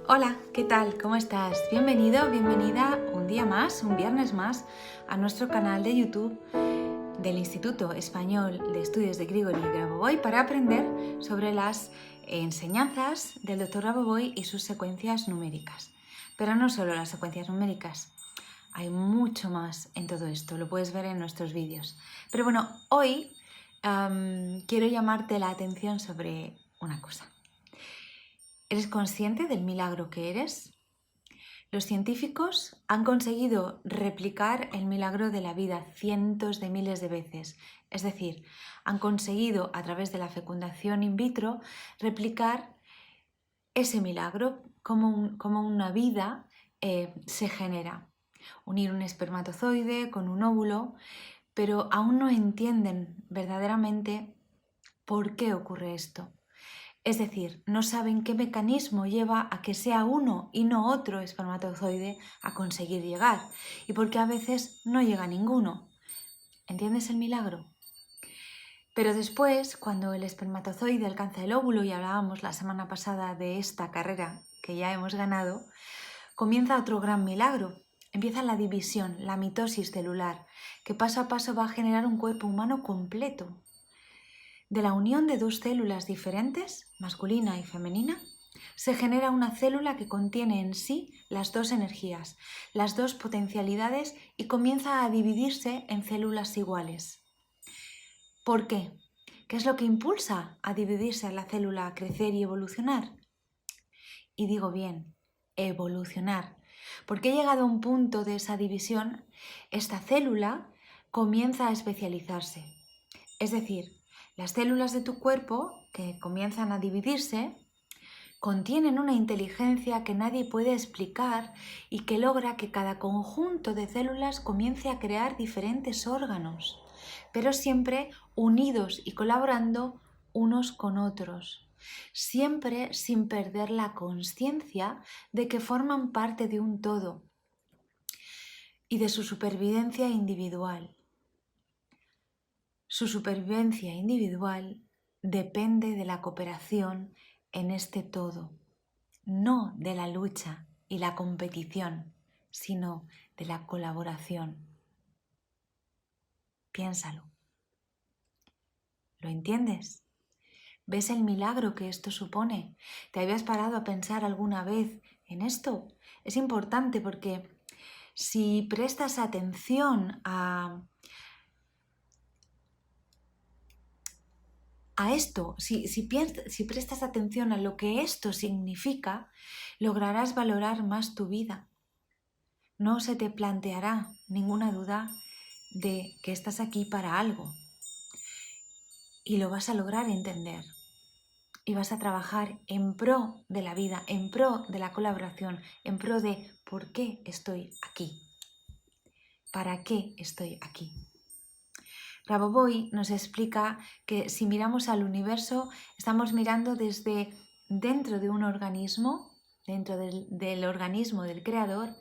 Hola, ¿qué tal? ¿Cómo estás? Bienvenido, bienvenida un día más, un viernes más, a nuestro canal de YouTube del Instituto Español de Estudios de Grigori Grabovoi para aprender sobre las enseñanzas del Dr. Grabovoi y sus secuencias numéricas. Pero no solo las secuencias numéricas, hay mucho más en todo esto, lo puedes ver en nuestros vídeos. Pero bueno, hoy quiero llamarte la atención sobre una cosa. ¿Eres consciente del milagro que eres? Los científicos han conseguido replicar el milagro de la vida cientos de miles de veces. Es decir, han conseguido a través de la fecundación in vitro replicar ese milagro, como una vida se genera. Unir un espermatozoide con un óvulo, pero aún no entienden verdaderamente por qué ocurre esto. Es decir, no saben qué mecanismo lleva a que sea uno y no otro espermatozoide a conseguir llegar, y por qué a veces no llega ninguno. ¿Entiendes el milagro? Pero después, cuando el espermatozoide alcanza el óvulo, y hablábamos la semana pasada de esta carrera que ya hemos ganado, comienza otro gran milagro. Empieza la división, la mitosis celular, que paso a paso va a generar un cuerpo humano completo. De la unión de dos células diferentes, masculina y femenina, se genera una célula que contiene en sí las dos energías, las dos potencialidades y comienza a dividirse en células iguales. ¿Por qué? ¿Qué es lo que impulsa a dividirse a la célula, a crecer y evolucionar? Y digo bien, evolucionar, porque llegado a un punto de esa división, esta célula comienza a especializarse. Es decir, las células de tu cuerpo, que comienzan a dividirse, contienen una inteligencia que nadie puede explicar y que logra que cada conjunto de células comience a crear diferentes órganos, pero siempre unidos y colaborando unos con otros, siempre sin perder la conciencia de que forman parte de un todo y de su supervivencia individual. Su supervivencia individual depende de la cooperación en este todo, no de la lucha y la competición, sino de la colaboración. Piénsalo. ¿Lo entiendes? ¿Ves el milagro que esto supone? ¿Te habías parado a pensar alguna vez en esto? Es importante porque si prestas atención a esto, si prestas atención a lo que esto significa, lograrás valorar más tu vida. No se te planteará ninguna duda de que estás aquí para algo. Y lo vas a lograr entender. Y vas a trabajar en pro de la vida, en pro de la colaboración, en pro de ¿por qué estoy aquí? ¿Para qué estoy aquí? Grabovoi nos explica que si miramos al universo, estamos mirando desde dentro de un organismo, dentro del organismo del creador,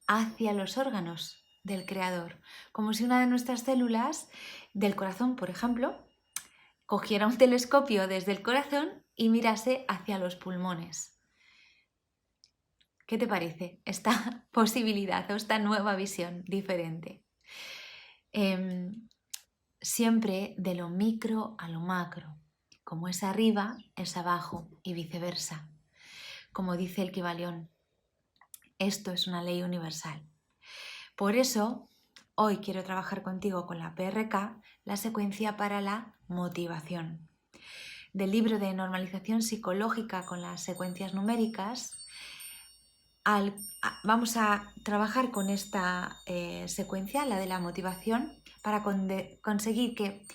hacia los órganos del creador. Como si una de nuestras células del corazón, por ejemplo, cogiera un telescopio desde el corazón y mirase hacia los pulmones. ¿Qué te parece esta posibilidad o esta nueva visión diferente? Siempre de lo micro a lo macro. Como es arriba, es abajo y viceversa. Como dice el Kybalión, esto es una ley universal. Por eso, hoy quiero trabajar contigo con la PRK, la secuencia para la motivación. Del libro de normalización psicológica con las secuencias numéricas, vamos a trabajar con esta secuencia, la de la motivación, para conseguir que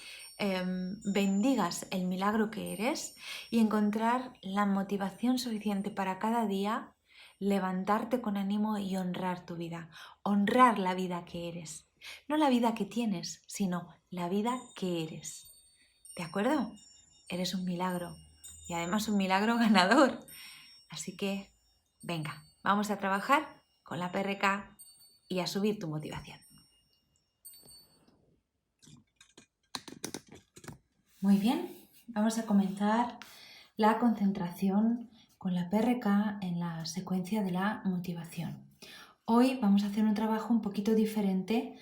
bendigas el milagro que eres y encontrar la motivación suficiente para cada día levantarte con ánimo y honrar tu vida, honrar la vida que eres. No la vida que tienes, sino la vida que eres. ¿De acuerdo? Eres un milagro y además un milagro ganador. Así que, venga, vamos a trabajar con la PRK y a subir tu motivación. Muy bien, vamos a comenzar la concentración con la PRK en la secuencia de la motivación. Hoy vamos a hacer un trabajo un poquito diferente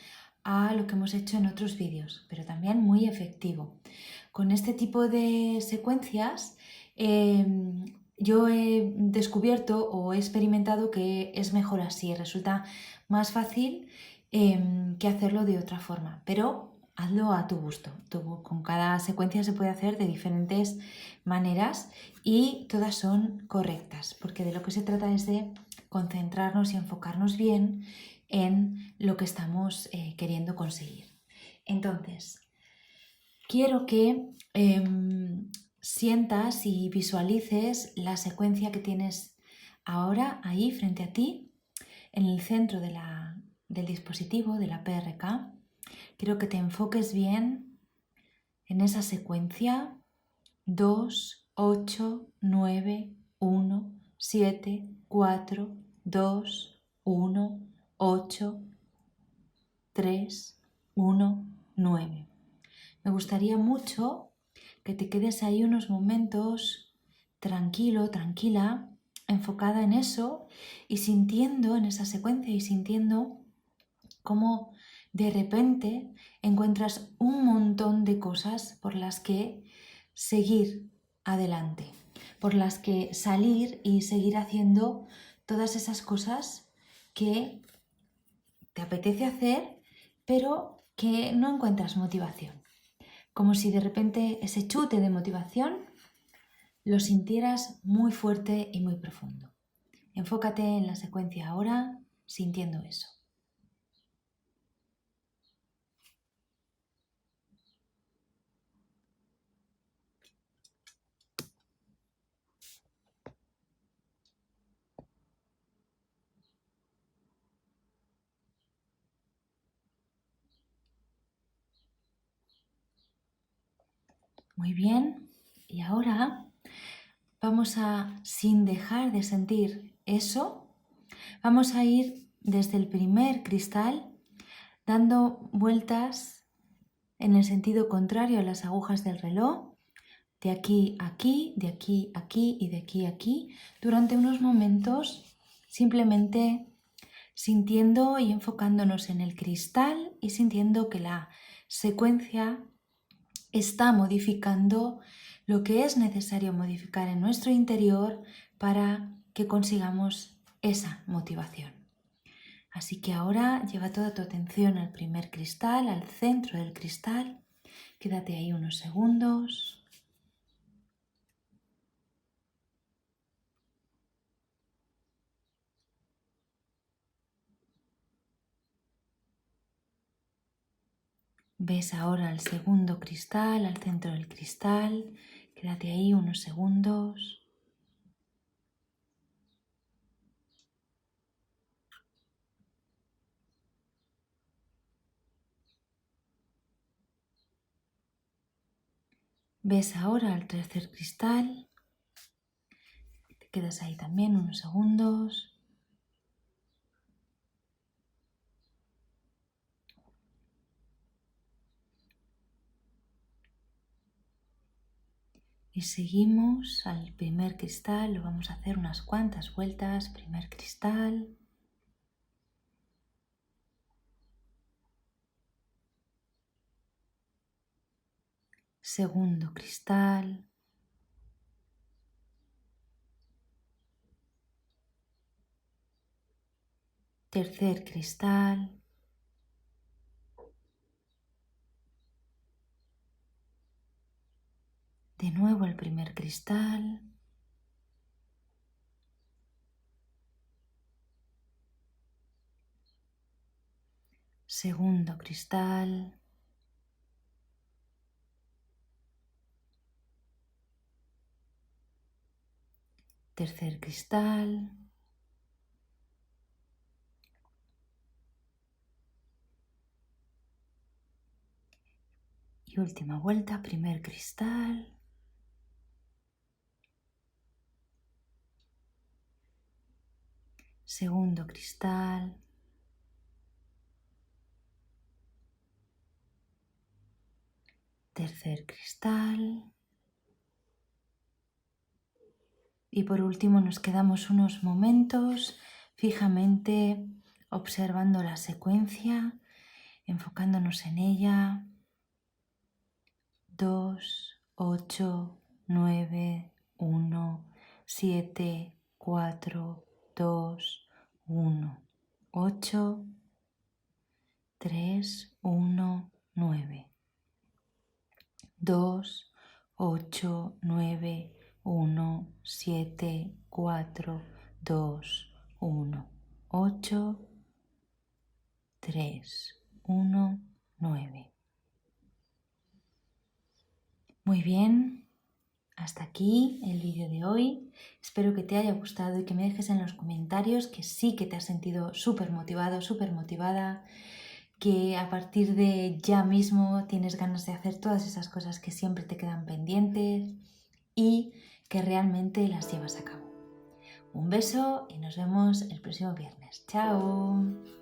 a lo que hemos hecho en otros vídeos, pero también muy efectivo. Con este tipo de secuencias yo he descubierto o he experimentado que es mejor así, resulta más fácil que hacerlo de otra forma, pero hazlo a tu gusto. Con cada secuencia se puede hacer de diferentes maneras y todas son correctas, porque de lo que se trata es de concentrarnos y enfocarnos bien en lo que estamos queriendo conseguir. Entonces, quiero que sientas y visualices la secuencia que tienes ahora ahí frente a ti, en el centro del dispositivo, de la PRK. Quiero que te enfoques bien en esa secuencia 2, 8, 9, 1, 7, 4, 2, 1, 8, 3, 1, 9. Me gustaría mucho que te quedes ahí unos momentos tranquilo, tranquila, enfocada en eso y sintiendo en esa secuencia y sintiendo cómo de repente encuentras un montón de cosas por las que seguir adelante, por las que salir y seguir haciendo todas esas cosas que te apetece hacer, pero que no encuentras motivación. Como si de repente ese chute de motivación lo sintieras muy fuerte y muy profundo. Enfócate en la secuencia ahora, sintiendo eso. Muy bien, y ahora vamos a, sin dejar de sentir eso, vamos a ir desde el primer cristal dando vueltas en el sentido contrario a las agujas del reloj, de aquí a aquí, de aquí a aquí y de aquí a aquí, durante unos momentos, simplemente sintiendo y enfocándonos en el cristal y sintiendo que la secuencia está modificando lo que es necesario modificar en nuestro interior para que consigamos esa motivación. Así que ahora lleva toda tu atención al primer cristal, al centro del cristal. Quédate ahí unos segundos. Ves ahora al segundo cristal, al centro del cristal. Quédate ahí unos segundos. Ves ahora al tercer cristal. Te quedas ahí también unos segundos. Y seguimos al primer cristal. Lo vamos a hacer unas cuantas vueltas. Primer cristal. Segundo cristal. Tercer cristal. De nuevo el primer cristal. Segundo cristal. Tercer cristal. Y última vuelta, primer cristal. Segundo cristal. Tercer cristal. Y por último nos quedamos unos momentos fijamente observando la secuencia, enfocándonos en ella. 2, 8, 9, 1, 7, 4, 2, 1, 8, 3, 1, 9. 2, 8, 9, 1, 7, 4, 2, 1, 8, 3, 1, 9. Muy bien, hasta aquí el vídeo de hoy. Espero que te haya gustado y que me dejes en los comentarios que sí que te has sentido súper motivado, súper motivada, que a partir de ya mismo tienes ganas de hacer todas esas cosas que siempre te quedan pendientes y que realmente las llevas a cabo. Un beso y nos vemos el próximo viernes. ¡Chao!